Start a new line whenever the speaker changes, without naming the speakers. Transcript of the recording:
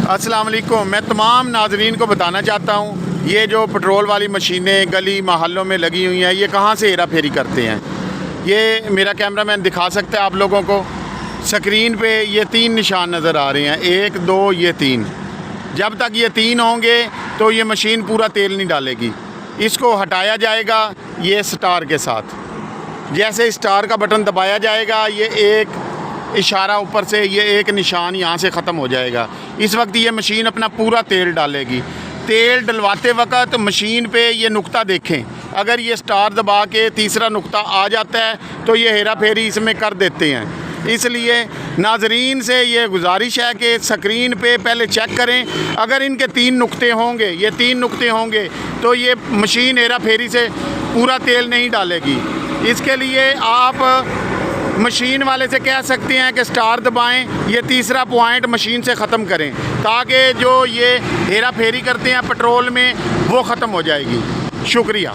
अस्सलाम वालेकुम। मैं तमाम नाजरीन को बताना चाहता हूँ ये जो पेट्रोल वाली मशीनें गली महल्लों में लगी हुई हैं, ये कहाँ से हेरा फेरी करते हैं। ये मेरा कैमरा मैन दिखा सकता है आप लोगों को। स्क्रीन पे ये 3 निशान नज़र आ रहे हैं, 1 2 ये 3। जब तक ये 3 होंगे तो ये मशीन पूरा तेल नहीं डालेगी। इसको हटाया जाएगा ये स्टार के साथ। जैसे स्टार का बटन दबाया जाएगा, ये एक इशारा ऊपर से, ये एक निशान यहाँ से ख़त्म हो जाएगा। इस वक्त ये मशीन अपना पूरा तेल डालेगी। तेल डलवाते वक्त मशीन पे ये नुक्ता देखें, अगर ये स्टार दबा के तीसरा नुक्ता आ जाता है तो ये हेरा फेरी इसमें कर देते हैं। इसलिए नाजरीन से ये गुजारिश है कि स्क्रीन पे पहले चेक करें, अगर इनके 3 नुक्ते होंगे, ये 3 नुक्ते होंगे तो ये मशीन हेरा फेरी से पूरा तेल नहीं डालेगी। इसके लिए आप मशीन वाले से कह सकते हैं कि स्टार दबाएं, ये तीसरा पॉइंट मशीन से ख़त्म करें, ताकि जो ये हेरा फेरी करते हैं पेट्रोल में वो ख़त्म हो जाएगी। शुक्रिया।